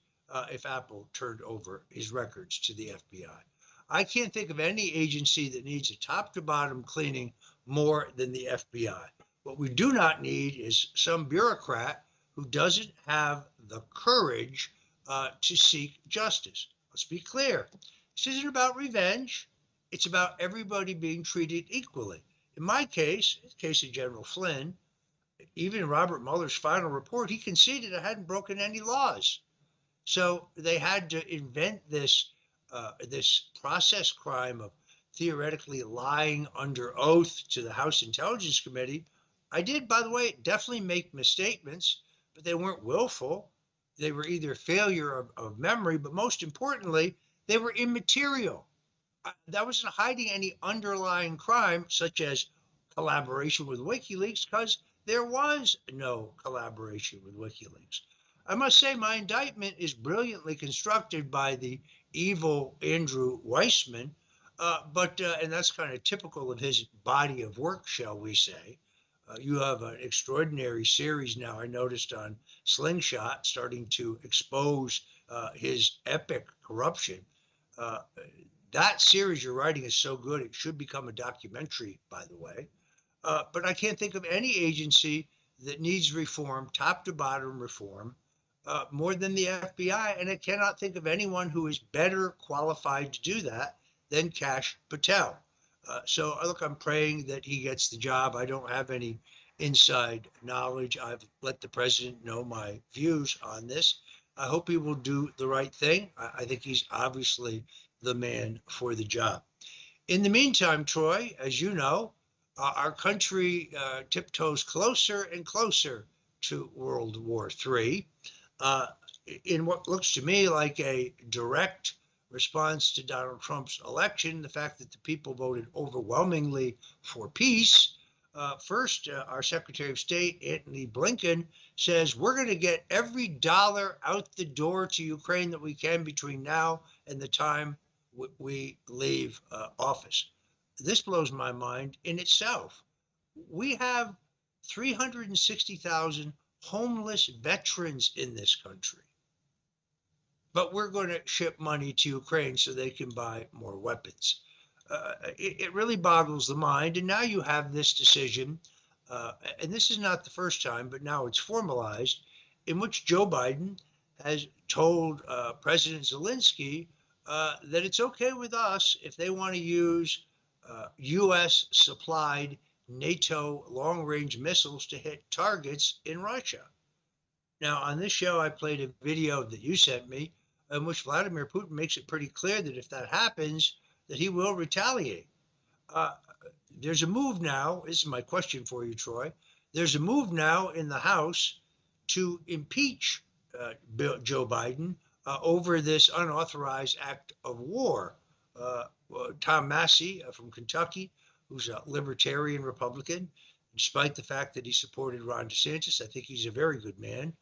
if Apple turned over his records to the FBI. I can't think of any agency that needs a top to bottom cleaning more than the FBI. What we do not need is some bureaucrat who doesn't have the courage to seek justice. Let's be clear. This isn't about revenge. It's about everybody being treated equally. In my case, in the case of General Flynn, even in Robert Mueller's final report, he conceded I hadn't broken any laws. So they had to invent this process crime of theoretically lying under oath to the House Intelligence Committee. I did, by the way, definitely make misstatements, but they weren't willful. They were either failure of memory, but most importantly, they were immaterial. That wasn't hiding any underlying crime, such as collaboration with WikiLeaks, because there was no collaboration with WikiLeaks. I must say my indictment is brilliantly constructed by the evil Andrew Weissman, and that's kind of typical of his body of work, shall we say. You have an extraordinary series now, I noticed, on Slingshot, starting to expose his epic corruption. That series you're writing is so good, it should become a documentary, by the way. But I can't think of any agency that needs reform, top to bottom reform, more than the FBI. And I cannot think of anyone who is better qualified to do that than Kash Patel. So look, I'm praying that he gets the job. I don't have any inside knowledge. I've let the president know my views on this. I hope he will do the right thing. I think he's obviously the man for the job. In the meantime, Troy, as you know, our country tiptoes closer and closer to World War III in what looks to me like a direct response to Donald Trump's election, the fact that the people voted overwhelmingly for peace. First, our Secretary of State, Antony Blinken, says we're going to get every dollar out the door to Ukraine that we can between now and the time we leave office. This blows my mind in itself. We have 360,000 homeless veterans in this country, but we're going to ship money to Ukraine so they can buy more weapons. It really boggles the mind. And now you have this decision, and this is not the first time, but now it's formalized, in which Joe Biden has told President Zelensky that it's okay with us if they want to use U.S. supplied NATO long-range missiles to hit targets in Russia. Now, on this show, I played a video that you sent me in which Vladimir Putin makes it pretty clear that if that happens, that he will retaliate. There's a move now. This is my question for you, Troy. There's a move now in the House to impeach Joe Biden over this unauthorized act of war. Tom Massey from Kentucky, who's a libertarian Republican, despite the fact that he supported Ron DeSantis, I think he's a very good man.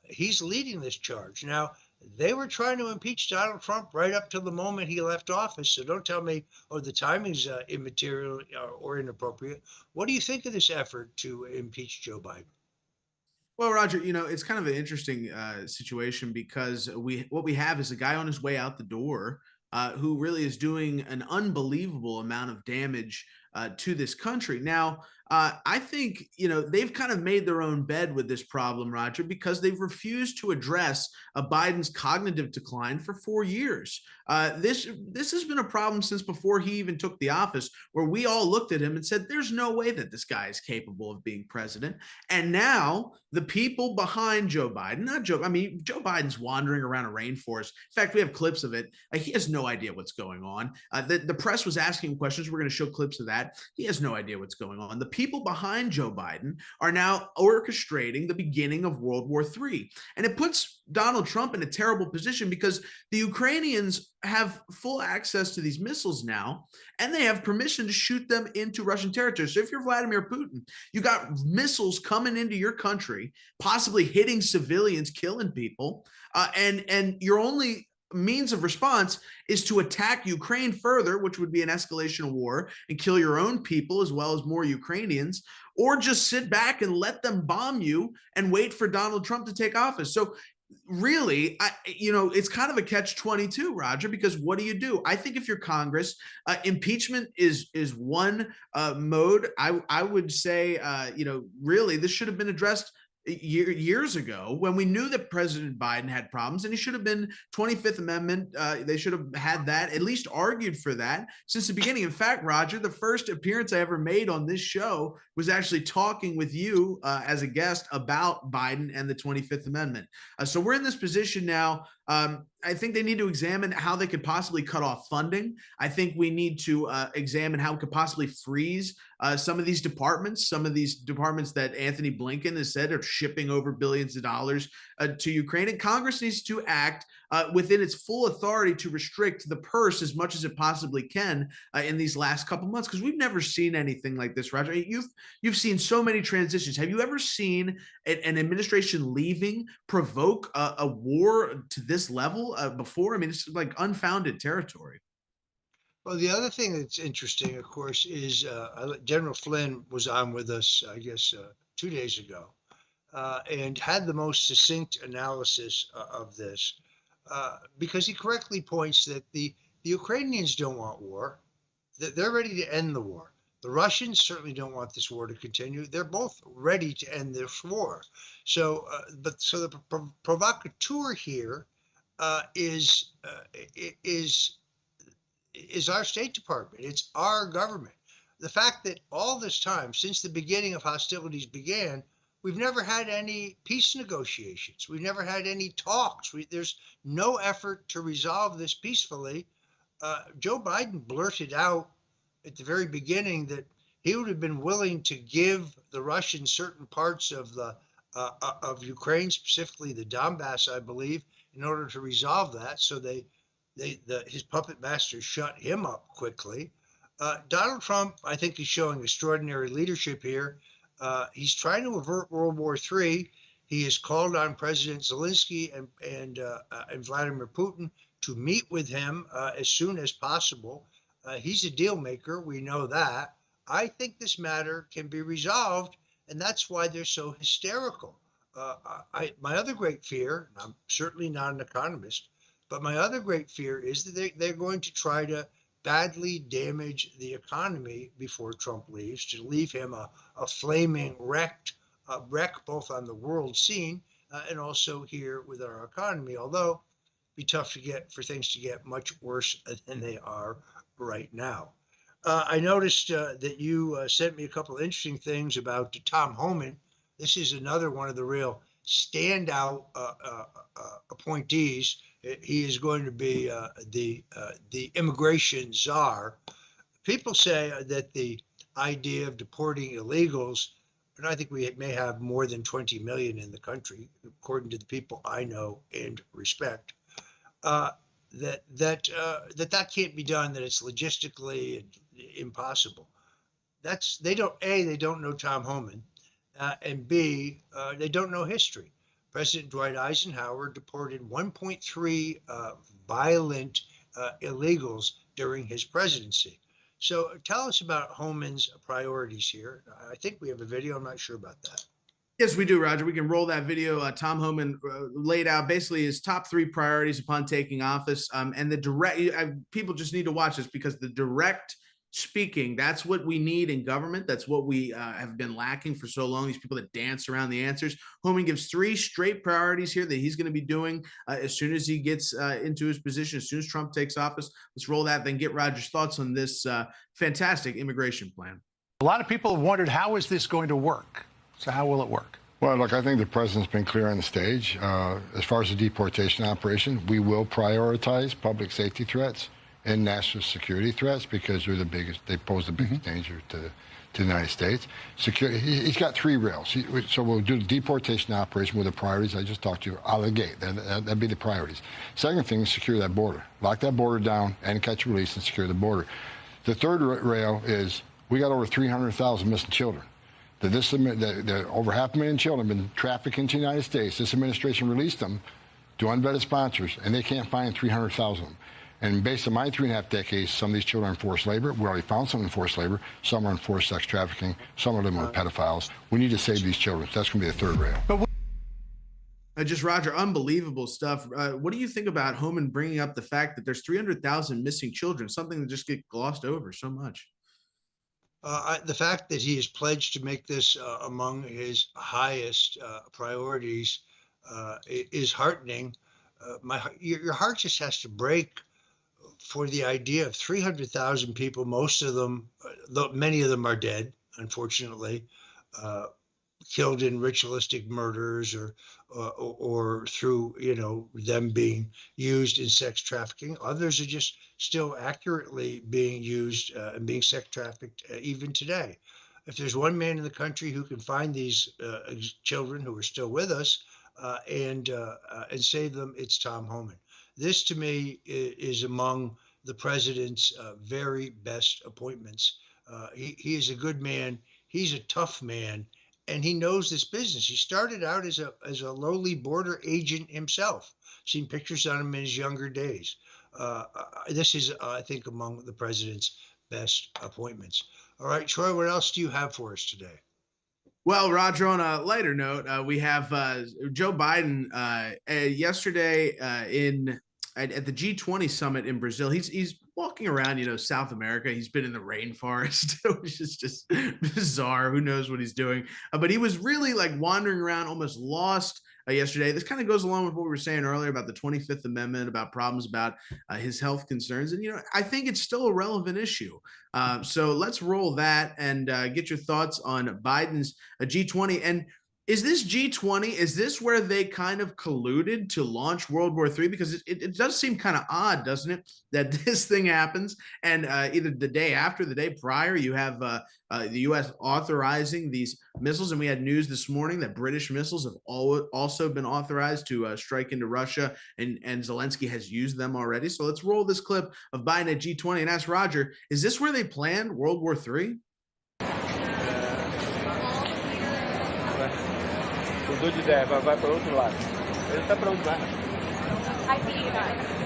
He's leading this charge. Now, They were trying to impeach Donald Trump right up to the moment he left office. So don't tell me, oh, the timing's immaterial or inappropriate. What do you think of this effort to impeach Joe Biden? Well, Roger, it's kind of an interesting situation because what we have is a guy on his way out the door who really is doing an unbelievable amount of damage to this country. Now, I think they've kind of made their own bed with this problem, Roger, because they've refused to address Biden's cognitive decline for 4 years. This has been a problem since before he even took the office, where we all looked at him and said, "There's no way that this guy is capable of being president." And now the people behind Joe Biden, not Joe, I mean, Joe Biden's wandering around a rainforest. In fact, we have clips of it. He has no idea what's going on. The press was asking him questions. We're going to show clips of that. He has no idea what's going on. The people behind Joe Biden are now orchestrating the beginning of World War III. And it puts Donald Trump in a terrible position because the Ukrainians have full access to these missiles now, and they have permission to shoot them into Russian territory. So if you're Vladimir Putin, you got missiles coming into your country, possibly hitting civilians, killing people, and your only means of response is to attack Ukraine further, which would be an escalation of war, and kill your own people as well as more Ukrainians, or just sit back and let them bomb you and wait for Donald Trump to take office. So really, it's kind of a catch-22, Roger, because what do? I think if you're Congress, impeachment is one mode. I would say, really, this should have been addressed years ago when we knew that President Biden had problems, and he should have been 25th Amendment. They should have had that, at least argued for that since the beginning. In fact, Roger, the first appearance I ever made on this show was actually talking with you as a guest about Biden and the 25th Amendment. So we're in this position now. I think they need to examine how they could possibly cut off funding. I think we need to examine how we could possibly freeze some of these departments that Anthony Blinken has said are shipping over billions of dollars to Ukraine. And Congress needs to act within its full authority to restrict the purse as much as it possibly can in these last couple months, because we've never seen anything like this, Roger. You've seen so many transitions. Have you ever seen an administration leaving provoke a war to this level before? I mean, it's like unfounded territory. Well, the other thing that's interesting, of course, is General Flynn was on with us, I guess, 2 days ago, and had the most succinct analysis of this, because he correctly points that the Ukrainians don't want war, that they're ready to end the war. The Russians certainly don't want this war to continue. They're both ready to end this war. So, so the provocateur here is our State Department. It's our government. The fact that all this time, since the beginning of hostilities began, we've never had any peace negotiations. We've never had any talks. There's no effort to resolve this peacefully. Joe Biden blurted out at the very beginning that he would have been willing to give the Russians certain parts of of Ukraine, specifically the Donbass, I believe, in order to resolve that. So his puppet masters shut him up quickly. Donald Trump, I think, is showing extraordinary leadership here. He's trying to avert World War III. He has called on President Zelensky and Vladimir Putin to meet with him as soon as possible. He's a deal maker. We know that. I think this matter can be resolved, and that's why they're so hysterical. My other great fear, and I'm certainly not an economist, but my other great fear is that they're going to try to badly damage the economy before Trump leaves, to leave him a flaming wreck both on the world scene and also here with our economy, although it'd be tough for things to get much worse than they are right now. I noticed that you sent me a couple of interesting things about Tom Homan. This is another one of the real standout appointees. He is going to be the immigration czar. People say that the idea of deporting illegals, and I think we may have more than 20 million in the country, according to the people I know and respect, that can't be done, that it's logistically impossible. They don't know Tom Homan, and B, they don't know history. President Dwight Eisenhower deported 1.3 violent illegals during his presidency. So tell us about Homan's priorities here. I think we have a video. I'm not sure about that. Yes, we do, Roger. We can roll that video. Tom Homan laid out basically his top 3 priorities upon taking office. And the direct, people just need to watch this because the direct speaking, that's what we need in government. That's what we have been lacking for so long. These people that dance around the answers. Homan gives 3 straight priorities here that he's going to be doing as soon as he gets into his position, as soon as Trump takes office. Let's roll that, then get Roger's thoughts on this fantastic immigration plan. A lot of people have wondered, how is this going to work? So how will it work? Well, look, I think the president's been clear on the stage. As far as the deportation operation, we will prioritize public safety threats and national security threats because they're the biggest. They pose the biggest danger to the United States. Security. He's got 3 rails. So we'll do the deportation operation with the priorities I just talked to you out of the gate. That'd be the priorities. Second thing is secure that border. Lock that border down and catch and release and secure the border. The third rail is we got over 300,000 missing children. Over 500,000 children have been trafficked into the United States. This administration released them to unvetted sponsors, and they can't find 300,000 of them. And based on my 3.5 decades, some of these children are in forced labor. We already found some in forced labor. Some are in forced sex trafficking. Some of them are pedophiles. We need to save these children. So that's going to be the third rail. Just Roger, unbelievable stuff. What do you think about Homan bringing up the fact that there's 300,000 missing children, something that just get glossed over so much? The fact that he has pledged to make this among his highest priorities is heartening. Your heart just has to break for the idea of 300,000 people. Most of them, many of them are dead, unfortunately, killed in ritualistic murders or through, them being used in sex trafficking. Others are just still accurately being used and being sex trafficked even today. If there's one man in the country who can find these children who are still with us and save them, it's Tom Homan. This, to me, is among the president's very best appointments. He is a good man. He's a tough man. And he knows this business. He started out as a lowly border agent himself. Seen pictures on him in his younger days. This is, I think, among the president's best appointments. All right, Troy, what else do you have for us today? Well, Roger, on a lighter note, we have Joe Biden yesterday at the G20 summit in Brazil. He's walking around, South America. He's been in the rainforest, which is just bizarre. Who knows what he's doing? But he was really like wandering around, almost lost yesterday. This kind of goes along with what we were saying earlier about the 25th Amendment, about problems about his health concerns. And, I think it's still a relevant issue. So let's roll that and get your thoughts on Biden's G20. And is this G20, is this where they kind of colluded to launch World War III? Because it does seem kind of odd, doesn't it, that this thing happens and either the day after, the day prior, you have the U.S. authorizing these missiles. And we had news this morning that British missiles have also been authorized to strike into Russia, and Zelensky has used them already. So let's roll this clip of Biden at G20 and ask Roger, is this where they planned World War III? Mudou de ideia, vai para o outro lado. Ele está para onde vai? Aqui, vai.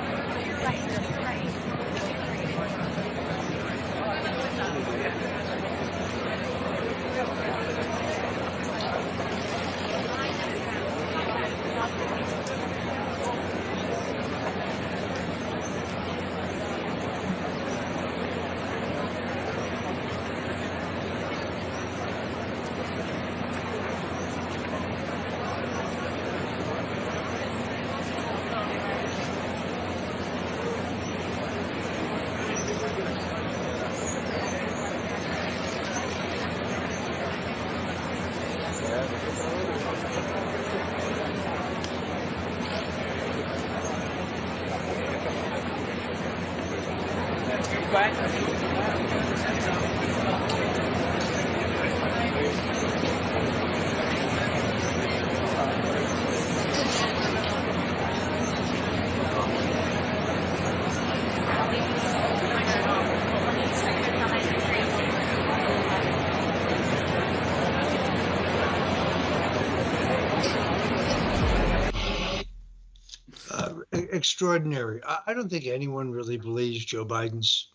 extraordinary. I don't think anyone really believes Joe Biden's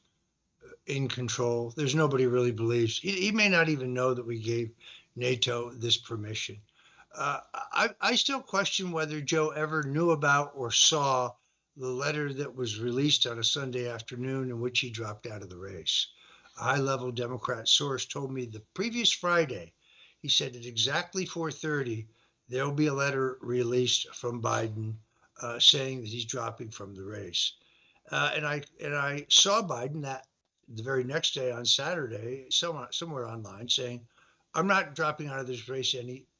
in control. There's nobody really believes. He may not even know that we gave NATO this permission. I still question whether Joe ever knew about or saw the letter that was released on a Sunday afternoon in which he dropped out of the race. A high-level Democrat source told me the previous Friday, he said at exactly 4:30, there will be a letter released from Biden saying that he's dropping from the race. And I saw Biden that the very next day on Saturday, somewhere online, saying, "I'm not dropping out of this race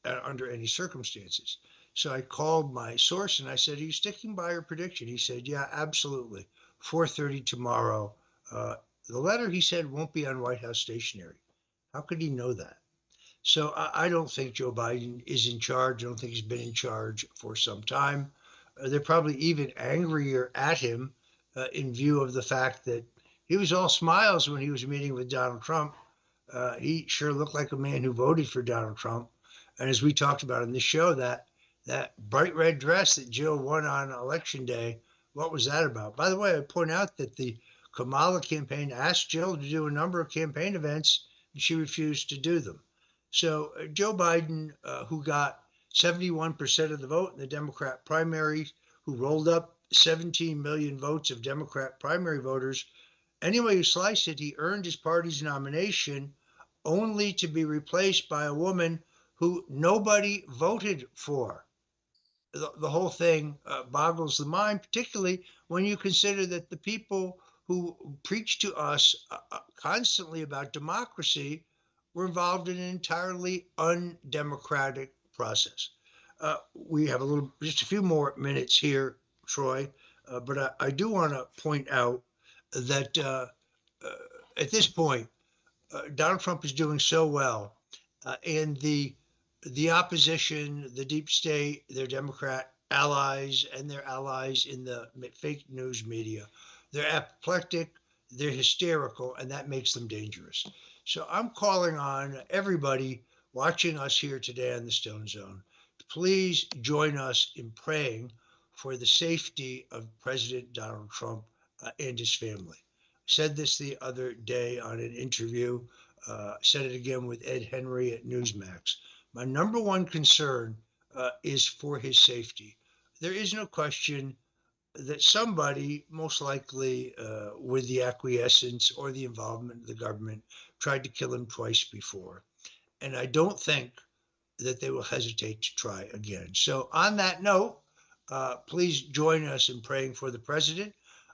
under any circumstances." So I called my source and I said, "Are you sticking by your prediction?" He said, "Yeah, absolutely. 4:30 tomorrow." The letter, he said, won't be on White House stationery. How could he know that? So I don't think Joe Biden is in charge. I don't think he's been in charge for some time. They're probably even angrier at him in view of the fact that he was all smiles when he was meeting with Donald Trump. He sure looked like a man who voted for Donald Trump. And as we talked about in this show, that bright red dress that Jill won on Election Day, what was that about? By the way, I point out that the Kamala campaign asked Jill to do a number of campaign events, and she refused to do them. So Joe Biden, who got 71% of the vote in the Democrat primary, who rolled up 17 million votes of Democrat primary voters, any way you slice it, he earned his party's nomination only to be replaced by a woman who nobody voted for. The whole thing boggles the mind, particularly when you consider that the people who preach to us constantly about democracy were involved in an entirely undemocratic process. We have just a few more minutes here, Troy, but I do want to point out that at this point, Donald Trump is doing so well, and the opposition, the deep state, their Democrat allies, and their allies in the fake news media, they're apoplectic, they're hysterical, and that makes them dangerous. So I'm calling on everybody watching us here today on the Stone Zone to please join us in praying for the safety of President Donald Trump and his family. I said this the other day on an interview, said it again with Ed Henry at Newsmax. My number one concern is for his safety. There is no question that somebody, most likely with the acquiescence or the involvement of the government, tried to kill him twice before. And I don't think that they will hesitate to try again. So on that note, please join us in praying for the president.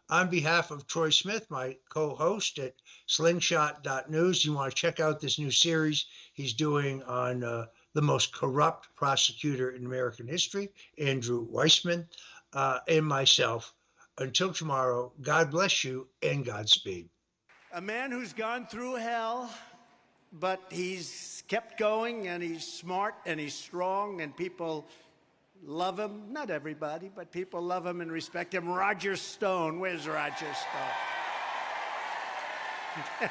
On behalf of Troy Smith, my co-host at slingshot.news, you want to check out this new series he's doing on the most corrupt prosecutor in American history, Andrew Weissman, and myself. Until tomorrow, God bless you and Godspeed. A man who's gone through hell, but he's kept going, and he's smart, and he's strong, and people love him. Not everybody, but people love him and respect him. Roger Stone. Where's Roger Stone?